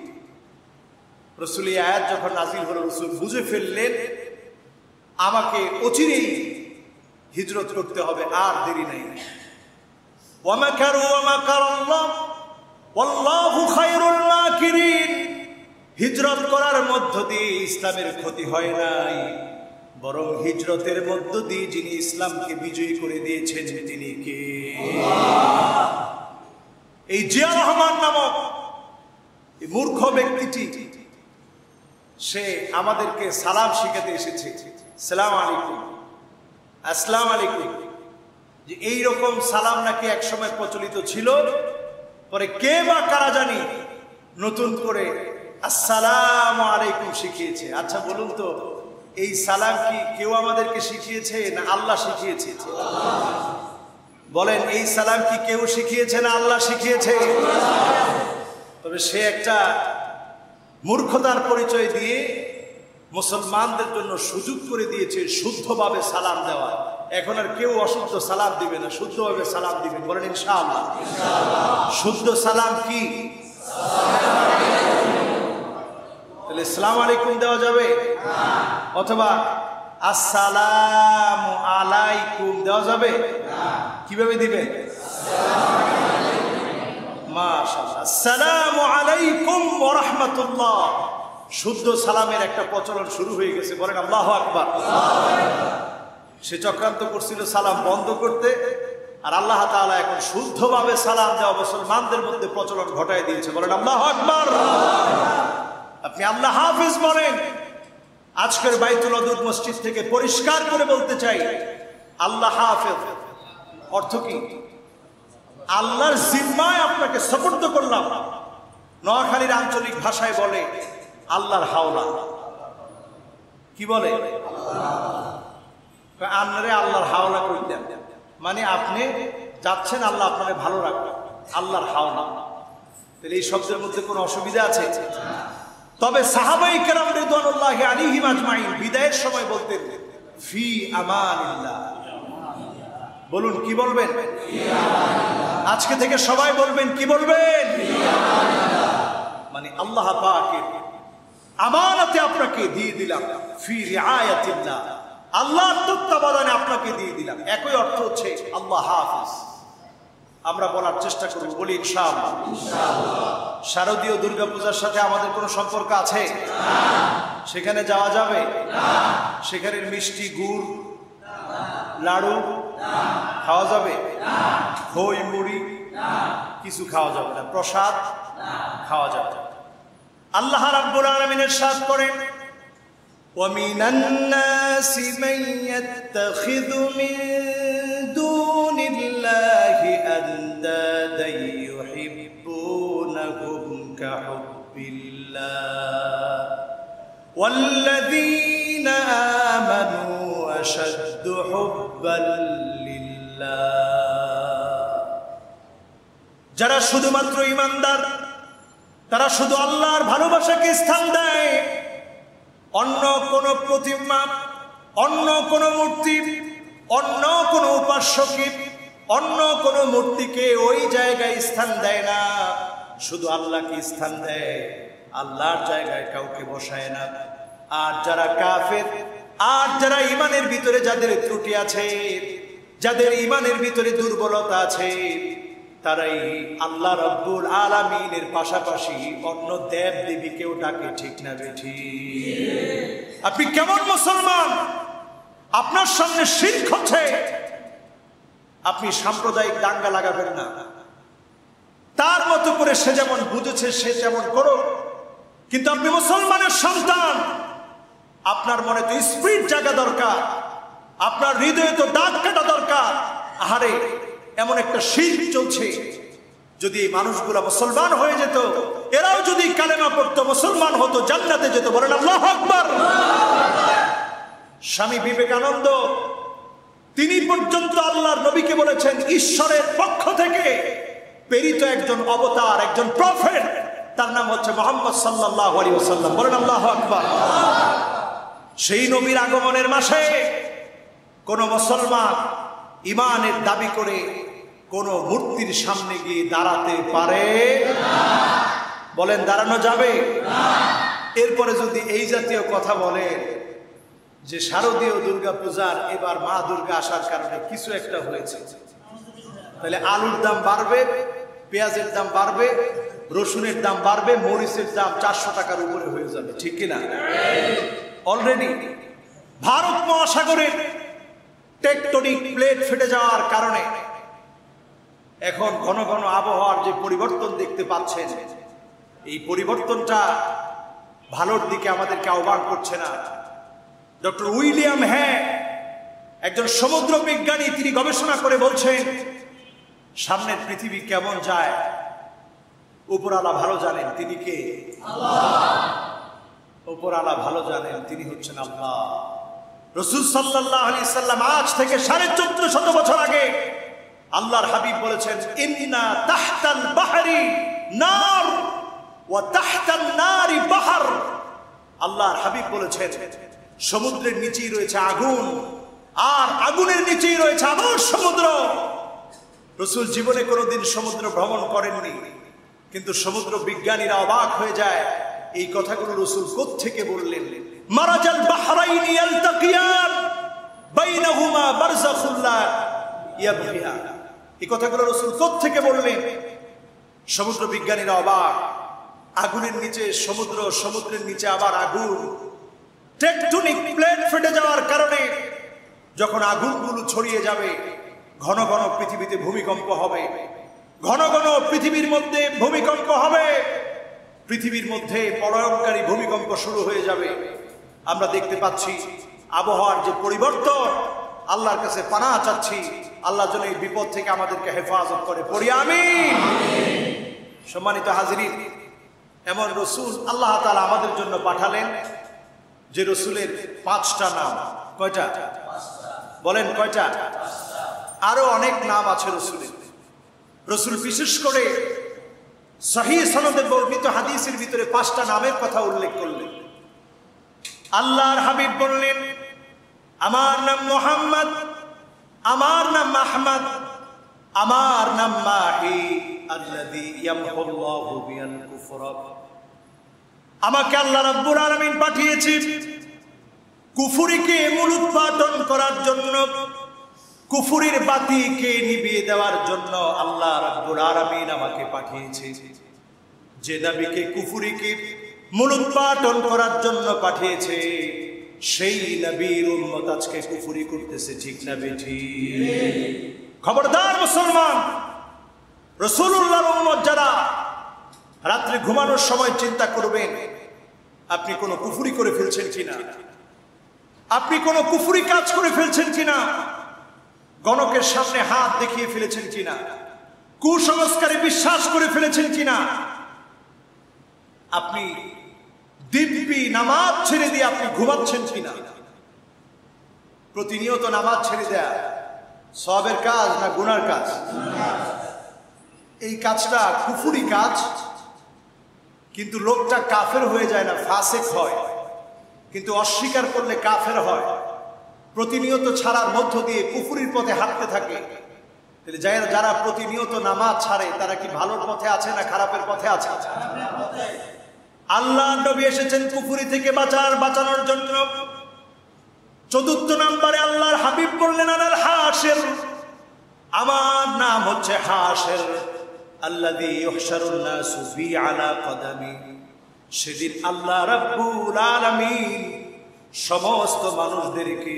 Speaker 1: রাসূল এই আয়াত যখন নাযিল হলো, রাসূল বুঝে ফেললেন আমাকে অচিরেই হিজরত করতে হবে, আর দেরি নাই। ওয়া মাকারু ওয়া মাকারাল্লাহ ওয়াল্লাহু খায়রুল মাকিরিন। হিজরত করার মধ্য দিয়ে ইসলামের ক্ষতি হয় নাই, বরং হিজরতের মধ্য দিয়ে যিনি ইসলামকে বিজয়ী করে দিয়েছেন তিনি কে? এই জিয়া রহমান নামক এই মূর্খ ব্যক্তিটি, সে আমাদেরকে সালাম শিখাতে এসেছে। সালাম আলাইকুম, আসসালাম আলাইকুম। যে এইরকম সালাম নাকি একসময় প্রচলিত ছিল, পরে কে বা কারা জানি নতুন করে আসসালামু আলাইকুম শিখিয়েছে। আচ্ছা বলুন তো, এই সালাম কি কেউ আমাদেরকে শিখিয়েছে না আল্লাহ শিখিয়েছে? বলেন, এই সালাম কি কেউ শিখিয়েছে না আল্লাহ শিখিয়েছে? তবে সে একটা মূর্খতার পরিচয় দিয়ে মুসলমানদের জন্য সুযোগ করে দিয়েছে শুদ্ধভাবে সালাম দেওয়া। এখন আর কেউ অশুদ্ধ সালাম দিবে না, শুদ্ধভাবে সালাম দিবে। বলেন ইনশাআল্লাহ। শুদ্ধ সালাম কি? তাহলে আসসালামু আলাইকুম দেওয়া যাবে, অথবা আসসালামু আলাইকুম দেওয়া যাবে? কিভাবে দিবে? মাশাআল্লাহ, আসসালামু আলাইকুম ওয়া রাহমাতুল্লাহ। শুদ্ধ সালামের একটা প্রচলন শুরু হয়ে গেছে। বলেন আল্লাহু আকবার। সে চক্রান্ত করছিল সালাম বন্ধ করতে, আর আল্লাহ তাআলা এখন শুদ্ধভাবে সালাম দেওয়া মুসলমানদের মধ্যে প্রচলন ঘটায় দিয়েছে। বলেন আল্লাহু আকবার। আপনি আল্লাহ হাফেজ বলেন। আজকের বাইতুল ওদুদ মসজিদ থেকে পরিষ্কার করে বলতে চাই, আল্লাহ হাফেজ অর্থ কি? আল্লাহর জিম্মায় আপনাকে সুপুর্দ করলাম। নোয়াখালীর আঞ্চলিক ভাষায় বলে আল্লাহর হাওলা। কি বলে? আপনারে আল্লাহর হাওলা কইতেন, মানে আপনি যাচ্ছেন আল্লাহ আপনাকে ভালো রাখবেন, আল্লাহর হাওলা। তাহলে এই শব্দের মধ্যে কোনো অসুবিধা আছে? তবে সাহাবায়ে কেরাম রিদওয়ানুল্লাহি আলাইহিম আজমাইন বিদায়ের সময় বলতেন ফি আমানিল্লাহ। বলুন কি বলবেন? আজকে থেকে সবাই বলবেন কি বলবেন? মানে আল্লাহ পাকের আমানতে আপনাকে দিয়ে দিলাম, ফি রিআয়াতিল্লাহ, আল্লাহর তত্ত্বাবধানে আপনাকে দিয়ে দিলাম। একই অর্থ হচ্ছে আল্লাহ হাফেজ। আমরা বলার চেষ্টা করব, বলি ইনশাআল্লাহ। শারদীয় দুর্গাপূজার সাথে আমাদের কোনো সম্পর্ক আছে? সেখানে যাওয়া যাবে? সেখানের মিষ্টি, গুড়, লাড়ু খাওয়া যাবে? খই মুড়ি কিছু খাওয়া যাবে না, প্রসাদ খাওয়া যাবে। আল্লাহ রাব্বুল আলামিন ইরশাদ করেন, وَمِنَ النَّاسِ مَن يَتَّخِذُ مِن دُونِ اللَّهِ أَندَادًا يُحِبُّونَهُمْ كَحُبِّ اللَّهِ وَالَّذِينَ آمَنُوا أَشَدُّ حُبًّا لِلَّهِ। যারা শুধুমাত্র ঈমানদার, তারা শুধু আল্লাহর ভালোবাসাকে স্থান দেয়, অন্য কোন প্রতিমা, অন্য কোন মূর্তি, অন্য কোন উপাস্যকে, অন্য কোন মূর্তিকে ওই জায়গায় স্থান দেয় না, শুধু আল্লাহকে স্থান দেয়, আল্লাহর জায়গায় কাউকে বসায় না। আর যারা কাফের, আর যারা ঈমানের ভিতরে যাদের ত্রুটি আছে, যাদের ঈমানের ভিতরে দুর্বলতা আছে, তারাই আল্লাহ রাব্বুল আলামিনের পাশাপাশি অন্য দেব দেবীকেও ডাকে। ঠিক না বেঠি? আপনি কেমন মুসলমান? আপনার সামনে শিরক হচ্ছে, আপনি সাম্প্রদায়িক দাঙ্গা লাগাবেন না। তার মতো করে সে যেমন বুঝেছে সে যেমন করো, কিন্তু আপনি মুসলমানের সন্তান, আপনার মনে তো স্পিরিট জাগা দরকার, আপনার হৃদয়ে তো দাগ কাটা দরকার। আহারে, এমন একটা শিরক চলছে, যদি এই মানুষগুলা মুসলমান হয়ে যেত, এরাও যদি কালেমা পড়তো, মুসলমান হতো, জান্নাতে যেত। বলেন আল্লাহু আকবার। স্বামী বিবেকানন্দ তিনি পর্যন্ত আল্লাহর নবীকে বলেছেন ঈশ্বরের পক্ষ থেকে প্রেরিত একজন অবতার, একজন প্রফেট, তার নাম হচ্ছে মুহাম্মদ সাল্লাল্লাহু আলাইহি ওয়াসাল্লাম। বলেন আল্লাহু আকবার। সেই নবীর আগমনের মাসে কোন মুসলমান ঈমানের দাবি করে কোন মূর্তির সামনে গিয়ে দাঁড়াতে পারে না। বলেন দাঁড়ানো যাবে না। এরপরে যদি এই জাতীয় কথা বলেন যে শারদীয় দুর্গা পূজার এবার মা দুর্গা আসার কারণে কিছু একটা হয়েছে, তাহলে আলুর দাম বাড়বে, পেঁয়াজের দাম বাড়বে, রসুনের দাম বাড়বে, মরিচের দাম 400 টাকার উপরে হয়ে যাবে। ঠিক কিনা? অলরেডি ভারত মহাসাগরের টেকটনিক প্লেট ফেটে যাওয়ার কারণে এখন ঘন ঘন আবহাওয়ার যে পরিবর্তন দেখতে পাচ্ছেন, এই পরিবর্তনটা ভালোর দিকে আমাদেরকে আহ্বান করছে না। ডক্টর উইলিয়াম একজন সমুদ্র বিজ্ঞানী, তিনি গবেষণা করে বলছেন সামনের পৃথিবী কেমন যায় উপরওয়ালা ভালো জানেন। তিনি কে? আল্লাহ। উপরওয়ালা ভালো জানেন, তিনি হচ্ছেন আল্লাহ। রাসূল সাল্লাল্লাহু আলাইহি সাল্লাম আজ থেকে 1450 বছর আগে আল্লাহর হাবিব বলেছেন, ইন্না তাহতাল বাহরি নার ওয়া তাহতান নারি বাহর। আল্লাহর হাবিব বলেছেন সমুদ্রের নিচেই রয়েছে আগুন, আর আগুনের নিচেই রয়েছে আবার সমুদ্র। রাসূল জীবনে কোনোদিন সমুদ্র ভ্রমণ করেননি, কিন্তু সমুদ্র বিজ্ঞানীরা অবাক হয়ে যায় এই কথাগুলো রাসূল কোত্থেকে বললেন। মারাজাল বাহরাইনি ইয়ালতাকিয়ান বাইনাহুমা বারযাখুল লা ইয়াবগিয়ান। এই কথাগুলো রাসূল কোত্থেকে বললেন? সমুদ্র বিজ্ঞানীরা অবাক। আগুনের নিচে সমুদ্র, সমুদ্রের নিচে আবার আগুন। টেকটনিক প্লেট ফেটে যাওয়ার কারণে যখন আগুনগুলো ছড়িয়ে যাবে, ঘন ঘন পৃথিবীতে ভূমিকম্প হবে, ঘন ঘন পৃথিবীর মধ্যে ভূমিকম্প হবে, পৃথিবীর মধ্যে প্রলয়ঙ্কারী ভূমিকম্প শুরু হয়ে যাবে। আমরা দেখতে পাচ্ছি আবহাওয়ার যে পরিবর্তন, আল্লাহর কাছে পানাহ চাচ্ছি, আল্লাহ যেন এই বিপদ থেকে আমাদেরকে হেফাজত করে, পড়ি আমিন। সম্মানিত হাজিরিন, এমন রসুল আল্লাহ তাআলা আমাদের জন্য পাঠালেন যে রসুলের 5টা নাম। কয়টা বলেন? কয়টা? আরো অনেক নাম আছে রসুলের। রসুল বিশেষ করে সহিহ সনদে বর্ণিত হাদিসের ভিতরে 5টা নামের কথা উল্লেখ করলেন। আল্লাহর হাবিব বললেন, আমার নাম মুহাম্মদ, আমার নাম আহমদ, আমার নাম মাহি আল্লাযী ইয়ামহুল্লাহু বিল কুফর। আমাকে আল্লাহ রাব্বুল আলামিন পাঠিয়েছেন কুফরিকে মূলোৎপাটন করার জন্য, কুফরির বাতিকে নিভিয়ে দেওয়ার জন্য আল্লাহ রাব্বুল আলামিন আমাকে পাঠিয়েছে। যে নবীকে কুফরিকে মূলোৎপাটন করার জন্য পাঠিয়েছে, সেই নবীর উম্মত আজকে কুফরি করতেছে। ঠিক না বেঠিক? খবরদার মুসলমান, রাসূলুল্লাহর উম্মত যারা, রাত্রে ঘুমানোর সময় চিন্তা করবেন আপনি কোনো কুফরি করে ফেলছেন কিনা, আপনি কোনো কুফরি কাজ করে ফেলছেন কিনা, গণকের সামনে হাত দেখিয়ে ফেলেছেন কিনা, কুসংস্কারে বিশ্বাস করে ফেলেছেন কিনা, আপনি দিব্যি নামাজ ছেড়ে দিয়ে আপনি ঘুমাচ্ছেন কিনা। প্রতিনিয়ত নামাজ ছেড়ে দেয়া সওয়াবের কাজ না গুনার কাজ? এই কাজটা কুফরি কাজ, কিন্তু লোকটা কাফের হয়ে যায় না, ফাসিক হয়, কিন্তু অস্বীকার করলে কাফের হয়। প্রতিনিয়ত ছাড়ার মধ্য দিয়ে কুফরির পথে হাঁটতে থাকে। তাহলে যারা প্রতিনিয়ত নামাজ ছাড়ে তারা কি ভালোর পথে আছে না খারাপের পথে আছে? আল্লাহ নবী এসেছেন কুফরি থেকে বাঁচানোর জন্য। 4র্থ নম্বরে আল্লাহর হাবিব বললেন, আনাল হাশির, আমার নাম হচ্ছে হাশির, আল্লাযী ইউহশারুন নাসু ফি আলা কদামি। সেদিন আল্লাহ রাব্বুল আলামিন সমস্ত মানুষদেরকে,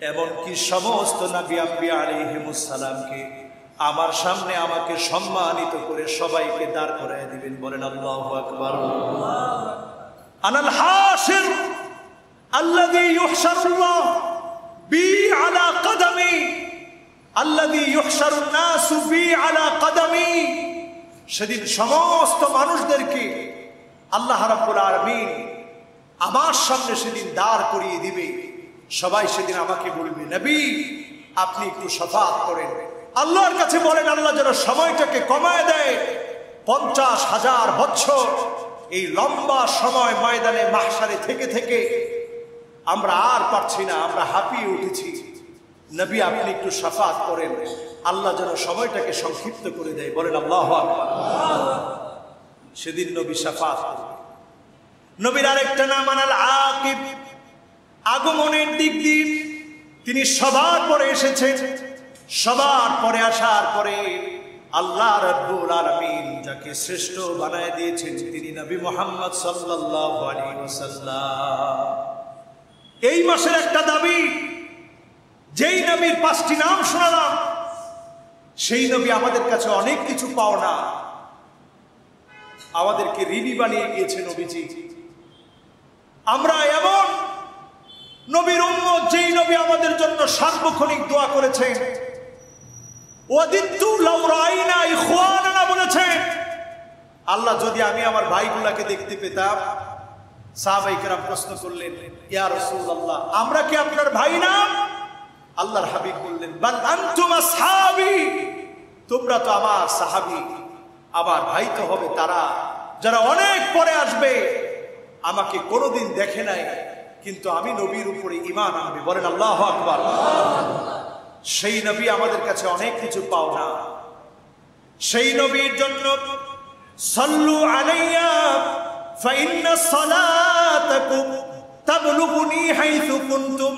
Speaker 1: এমনকি সমস্ত নবী আম্বিয়া আলাইহিমুস সালামকে আমার সামনে আমাকে সম্মানিত করে সবাইকে দাঁড় করায় দিবেন। বলেন আল্লাহু আকবার। আনাল হাশির আল্লাযী ইউহশারুল্লাহ বি আলা কদামি, আল্লাযী ইউহশারুন নাসু ফি আলা কদামি। সেদিন সমস্ত মানুষদেরকে আল্লাহ রাব্বুল আলামিন আমার সামনে সেদিন দাঁড় করিয়ে দিবে। সবাই সেদিন আমাকে বলবে, নবী আপনি একটু শাফাআত করেন। আল্লাহর কাছে বলেন আল্লাহ যেন সময়টাকে কমায় দেয়। 50,000 বছর এই লম্বা সময় ময়দানে মাহশারে থেকে থেকে আমরা আর পারছি না, আমরা হাঁপিয়ে উঠেছি। নবী আপনি একটু শাফাআত করেন, আল্লাহ যেন সময়টাকে সংক্ষিপ্ত করে দেয়। বলেন আল্লাহু আকবার। সেদিন নবী শাফাআত করবেন। নবীর আরেকটা নাম আনাল আকিব, আগমনের দিক দিয়ে তিনি সবার পরে এসেছেন। সবার পরে আসার পরে আল্লাহ রাব্বুল আলামিন যাকে শ্রেষ্ঠ বানায় দিয়েছেন তিনি নবী মুহাম্মদ সাল্লাল্লাহু আলাইহি ওয়াসাল্লাম। এই মাসের একটা দাবি, যেই নবীর 5টি নাম শোনালাম, সেই নবী আমাদের কাছে অনেক কিছু পাওনা, আমাদেরকে ঋণী বানিয়ে গিয়েছে নবীজি। আমরা এমন নবীর উম্মত, যেই নবী আমাদের জন্য সার্বক্ষণিক দোয়া করেছেন। ওয়াদিতু লাউ রাআইনা ইখওয়ানানা বলেছেন, আল্লাহ যদি আমি আমার ভাইগুলাকে দেখতে পেতাম। সাহাবায়ে কেরাম প্রশ্ন করলেন, ইয়া রাসূলুল্লাহ আমরা কি আপনার ভাই না? আল্লাহর হাবিব বললেন, বাল আনতুম আসহাবি, তোমরা তো আমার সাহাবী, আমার ভাই তো হবে তারা যারা অনেক পরে আসবে, আমাকে কোনোদিন দেখে নাই, কিন্তু আমি নবীর উপরে ঈমান আনবে। বলেন আল্লাহু আকবার। সেই নবী আমাদের কাছে অনেক কিছু পাওনা। সেই নবীর জন্য সাল্লু আলাইয়া ফাইন্না সালাতাকুম তাবলুগুনি হাইসু কুনতুম।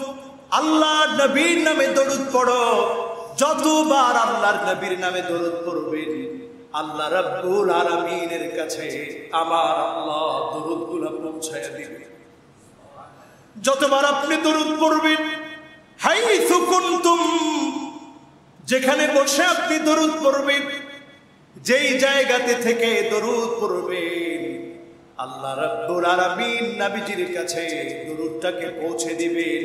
Speaker 1: আল্লাহর নবীর নামে দরুদ পড়ো, যতবার আল্লাহর নবীর নামে দরুদ পড়বেন আল্লাহ রাব্বুল আলামিনের কাছে আমার আল্লাহ দরুদগুলো পৌঁছায়া দিবেন। যতবার আপনি দরুদ পড়বেন, হাইসু কুনতুম, যেখানে বসে আপনি দরুদ পড়বেন, যেই জায়গাতে থেকে দরুদ পড়বেন, আল্লাহ রাব্বুল আলামিন নবীজির কাছে দরুদটাকে পৌঁছে দিবেন।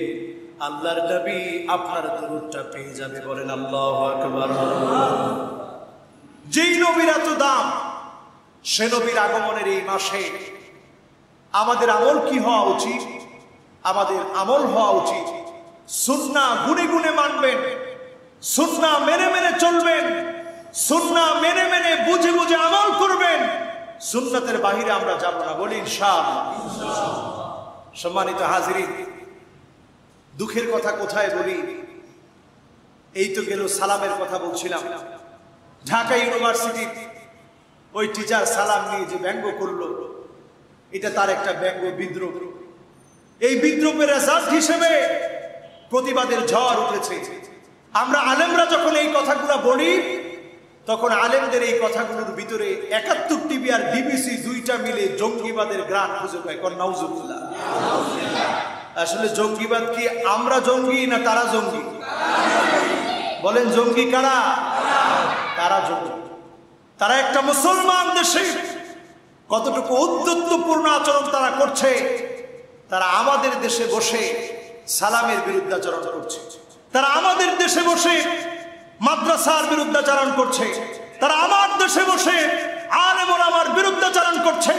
Speaker 1: আল্লাহর নবী আপনার দরুদটা পেয়ে যাবে। বলেন আল্লাহু আকবার। যেই নবীর এত দাম, সে নবীর আগমনের এই মাসে আমাদের আমল কি হওয়া উচিত? আমাদের আমল হওয়া উচিত সুন্নাহ গুনে গুনে মানবেন, সুন্নাহ মেনে মেনে চলবেন, সুন্নাহ মেনে মেনে বুঝে বুঝে আমল করবেন। সুন্নাতের বাহিরে আমরা যাব না। বলি ইনশাআল্লাহ। সম্মানিত হাজিরিন, দুঃখের কথা কোথায় বলি? এই তো গেল সালামের কথা বলছিলাম। ঢাকা ইউনিভার্সিটির ওই টিচার সালাম নিয়ে যে ব্যঙ্গ করলো, এটা তার একটা ব্যঙ্গ বিদ্রোহ। এই বিদ্রোহের রেজাল্ট হিসেবে প্রতিবাদের ঝড় উঠেছে। আমরা আলেমরা যখন এই কথাগুলো বলি, তখন আলেমদের এই কথাগুলোর ভিতরে ৭১ টিভি আর বিবিসি দুইটা মিলে জঙ্গিবাদের গ্রান খুঁজে পায়। কোন নাউজুবিল্লাহ। আসলে জঙ্গিবাদ কি আমরা জঙ্গি না তারা জঙ্গি? বলেন জঙ্গি কারা? তারা জঙ্গি। তারা একটা মুসলমান দেশে কতটুকু উদ্ধত্তপূর্ণ আচরণ তারা করছে, তারা আমাদের দেশে বসে সালামের বিরুদ্ধাচরণ করছে। তারা আমাদের দেশে বসে মাদ্রাসার বিরুদ্ধাচরণ করছে। তারা আমার দেশে বসে আলেম ওলামার বিরুদ্ধাচরণ করছে।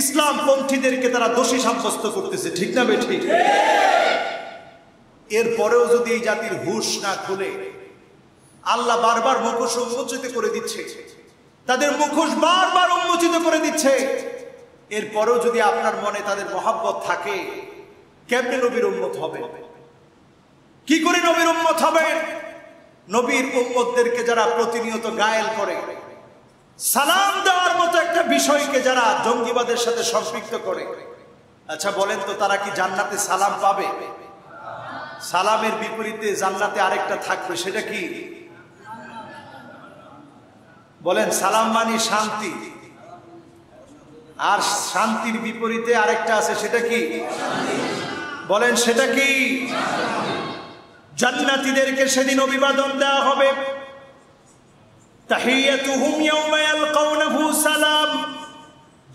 Speaker 1: ইসলাম পন্থীদেরকে তারা দোষী সাব্যস্ত করতেছে। ঠিক না বেঠিক? এরপরেও যদি এই জাতির হুঁশ না খুলে, আল্লাহ বারবার মুখোশ উন্মোচিত করে দিচ্ছে, তাদের মুখোশ বারবার উন্মোচিত করে দিচ্ছে। এরপরেও যদি আপনার মনে তাদের মহাব্বত থাকে, কেমনে নবীর উম্মত হবে? কি করে নবীর উম্মত হবে? নবীর উম্মতদেরকে যারা প্রতিনিয়ত গায়েল করে, সালাম দেওয়ার মতো একটা বিষয়কে যারা জঙ্গিবাদের সাথে সম্পৃক্ত করে, আচ্ছা বলেন তো তারা কি জান্নাতে সালাম পাবে? সালামের বিপরীতে জান্নাতে আরেকটা থাকবে, সেটা কি? বলেন সালাম মানে শান্তি, আর শান্তির বিপরীতে আরেকটা আছে, সেটা কি? বলেন সেটা কি? জান্নাতীদেরকে সেদিন অভিবাদন দেওয়া হবে। তাহিয়াতুহুম ইয়াওমা ইয়ালকাউনাহু সালাম।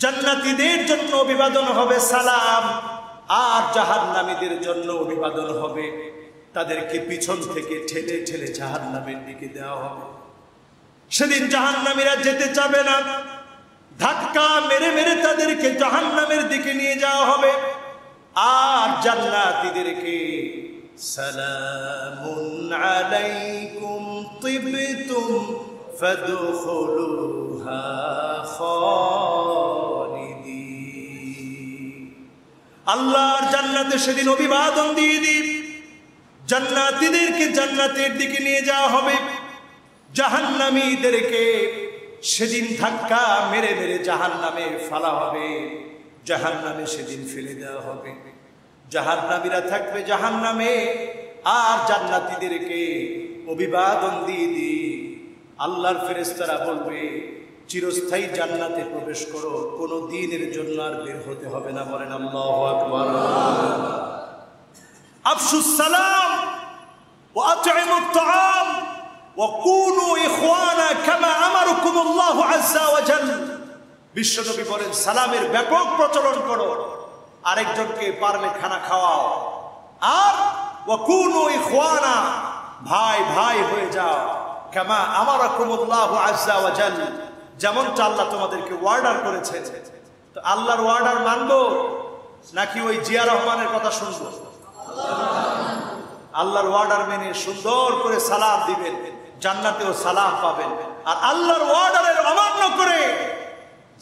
Speaker 1: জান্নাতীদের জন্য অভিবাদন হবে সালাম, আর জাহান্নামীদের জন্য অভিবাদন হবে, তাদেরকে পিছন থেকে ঠেলে ঠেলে জাহান্নামের দিকে দেওয়া হবে। সেদিন জাহান্নামীরা যেতে চাবে না, ধাক্কা মেরে মেরে তাদেরকে জাহান্নামের দিকে নিয়ে যাওয়া হবে। আর জান্নাতীদেরকে সালামুন আলাইকুম তিবতুম ফাদখুলুহা খালিদিন। আল্লাহর জান্নাতে সেদিন অভিবাদন দিয়ে দিই, জান্নাতীদেরকে জান্নাতের দিকে নিয়ে যাওয়া হবে। জাহান্নামীদেরকে সেদিন ধাক্কা মেরে মেরে জাহান্নামে ফেলা হবে, জাহান্নামে সেদিন ফেলে দেওয়া হবে। জাহান্নামীরা থাকবে জাহান্নামে, আর জান্নাতীদেরকে অভিবাদন দিয়ে দিই। আল্লাহর ফেরেশতারা বলবে চিরস্থায়ী জান্নাতে প্রবেশ করো, কোনো দিনের জন্য আর বের হতে হবে না। বলেন আল্লাহু আকবার। আফশুস সালাম ওয়া আত'ইমুত তাআম ওয়া কুনু ইখওয়ানা কামা আমারকুমুল্লাহু আযজা ওয়া জাল্লা। বিশ্বনবী বলেন সালামের ব্যাপক প্রচলন করো, আরেকজনকে পারলে খানা খাওয়াও, আর ওয়া কুনু ইখওয়ানা, ভাই ভাই হয়ে যাও, কামা আমারকুমুল্লাহু আযজা ওয়া জাল্লা, যেমনটা আল্লাহ তোমাদেরকে অর্ডার করেছেন। তো আল্লাহর অর্ডার মানবো নাকি ওই জিয়া রহমানের কথা শুনবো? আল্লাহর অর্ডার মেনে সুন্দর করে সালাম দিবেন, জান্নাতেও সালাম পাবেন। আর আল্লাহর অর্ডারের অমান্য করে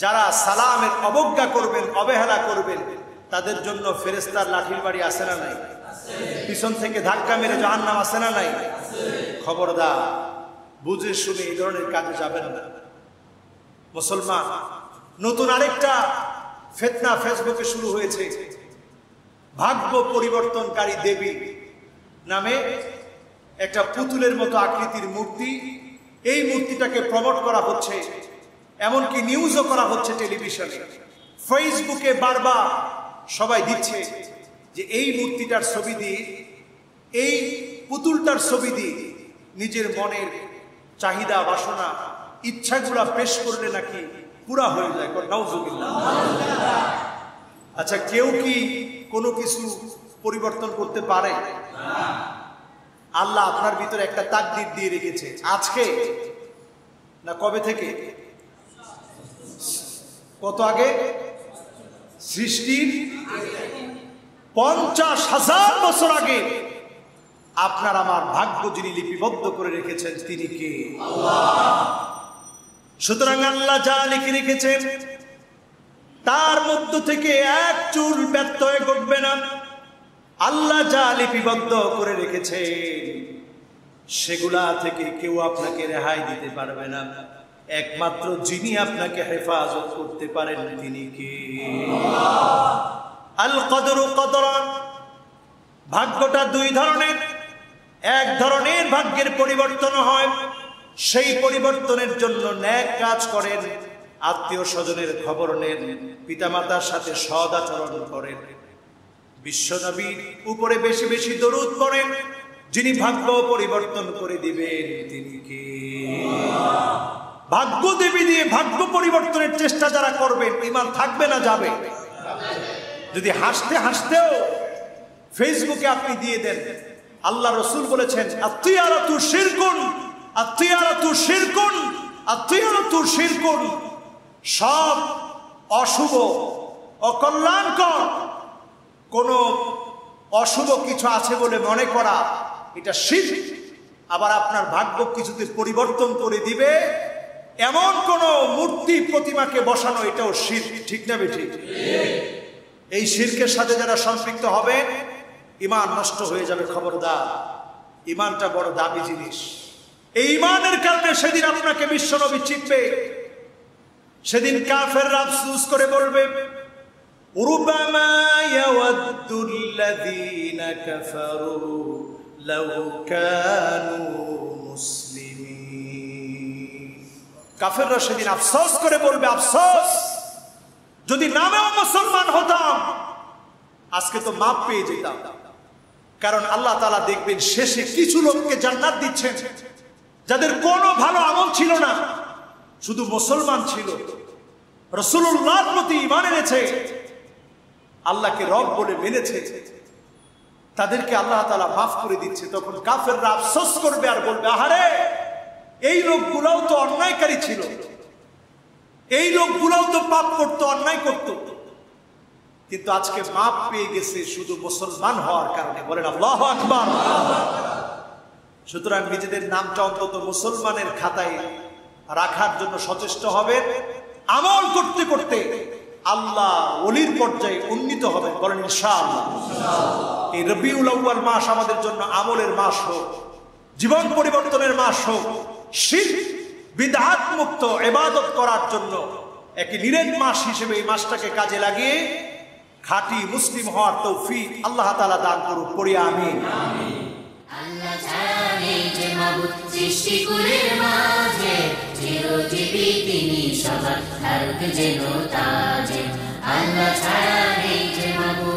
Speaker 1: যারা সালামের অবজ্ঞা করবেন, অবহেলা করবেন, তাদের জন্য ফেরেশতার লাঠির বাড়ি আছে না নাই? পিছন থেকে ধাক্কা মেরে জাহান্নাম আছে না নাই? খবরদার, বুঝে শুনে এই ধরনের কাজে যাবেন না। মুসলমান, নতুন আরেকটা ফিতনা ফেসবুকে শুরু হয়েছে। ভাগ্য পরিবর্তনকারী দেবী নামে একটা পুতুলের মতো আকৃতির মূর্তি, এই মূর্তিটাকে প্রমোট করা হচ্ছে, এমনকি নিউজও করা হচ্ছে টেলিভিশনে, ফেসবুকে বারবার সবাই দিচ্ছে যে এই মূর্তিটার ছবি দিয়ে, এই পুতুলটার ছবি দিয়ে নিজের মনের চাহিদা বাসনা ইচ্ছাগুলা পেশ করলে নাকি পুরা হয়ে যায়। নাউজুবিল্লাহ। আচ্ছা, কেউ কি কোনো কিছু পরিবর্তন করতে পারে? আল্লাহ আপনার ভিতরে একটা তাকদীর দিয়ে রেখেছে। আজকে না কবে থেকে? কত আগে? সৃষ্টির 50,000 বছর আগে আপনার আমার ভাগ্য যিনি লিপিবদ্ধ করে রেখেছেন তিনি কে? আল্লাহ। সুতরাং আল্লাহ যা লিখে রেখেছেন তার মধ্য থেকে এক চুল ব্যত্যয় ঘটবে না। আল্লাহ যা লিপিবদ্ধ করে রেখেছেন সেগুলা থেকে কেউ আপনাকে রেহাই দিতে পারবে না। একমাত্র যিনি আপনাকে হেফাজত করতে পারেন তিনি কে? আল কদরু কদরান। ভাগ্যটা দুই ধরনের। এক ধরনের ভাগ্যের পরিবর্তন হয়, সেই পরিবর্তনের জন্য নেক কাজ করেন, আত্মীয় স্বজনের খবর নেন, পিতামাতার সাথে সৎ আচরণ করেন, বিশ্বনবীর উপরে বেশি বেশি দরুদ পড়েন। যিনি ভাগ্য পরিবর্তন করে দিবেন তিনি কে? ভাগ্য দেবী দিয়ে ভাগ্য পরিবর্তনের চেষ্টা যারা করবেন ঈমান থাকবে না যাবে? যদি হাসতে হাসতেও ফেসবুকে আপনি দিয়ে দেন, আল্লাহ রাসূল বলেছেন আত-তিয়ারাতু শিরকুন, আত-তিয়ারাতু শিরকুন, আত-তিয়ারাতু শিরকুন। সব অশুভ অকল্যাণকর কোন অশুভ কিছু আছে বলে মনে করা এটা শিরক। আবার আপনার ভাগ্য কিছুতে পরিবর্তন করে দিবে এমন কোন মূর্তি প্রতিমাকে বসানো এটাও শিরক। ঠিক না বেঠিক? এই শিরকের সাথে যারা সম্পৃক্ত হবে ঈমান নষ্ট হয়ে যাবে। খবরদার, ঈমানটা বড় দামি জিনিস। এই ঈমানের কারণে সেদিন আপনাকে বিশ্বনবী চিনবে। সেদিন কাফেররা আফসোস করে বলবে রুবামা ইয়াওয়াদ্দুল্লাযীনা কাফারু লাউ কানু মুসলিমিন। কাফেররা সেদিন আফসোস করে বলবে, আফসোস যদি নামেও মুসলমান হতাম আজকে তো মাপ পেয়ে যেতাম। কারণ আল্লাহ তাআলা দেখবেন শেষে কিছু লোককে জান্নাত দিচ্ছেন যাদের কোনো ভালো আমল ছিল না, শুধু মুসলমান ছিল, রাসূলুল্লাহর প্রতি ঈমান এনেছে, আল্লাহকে রব বলে মেনেছে, তাদেরকে আল্লাহ তাআলা মাফ করে দিচ্ছে। তখন কাফেররা আফসোস করবে আর বলবে, আহারে এই লোকগুলোও তো অন্যায়কারী ছিল, এই লোকগুলোও তো পাপ করতো, অন্যায় করতো, কিন্তু আজকে মাপ পেয়ে গেছে শুধু মুসলমান হওয়ার কারণে। বলেন আল্লাহু আকবার। সুতরাং নিজেদের নামটা অন্তত মুসলমানের খাতায় রাখার জন্য সচেষ্ট হবেন। আমল করতে করতে আল্লাহ ওলির পর্যায়ে উন্নীত হবেন। বলেন ইনশাআল্লাহ। এই রবিউল আউয়াল মাস আমাদের জন্য আমলের মাস হোক, জীবন পরিবর্তনের মাস হোক, শিরক বিদআত মুক্ত ইবাদত করার জন্য এক নিরেট মাস হিসেবে এই মাসটাকে কাজে লাগিয়ে খাঁটি মুসলিম হওয়ার তৌফিক আল্লাহ তাআলা দান করুন। পড়ি আমিন।
Speaker 2: আল্লাহ ছাড়া নেই যে মাবুদ সৃষ্টিকুলের মাঝে, চিরজীবী তিনি সবার ধারক যেন তাজে। আল্লাহ ছাড়া নেই যে মাবুদ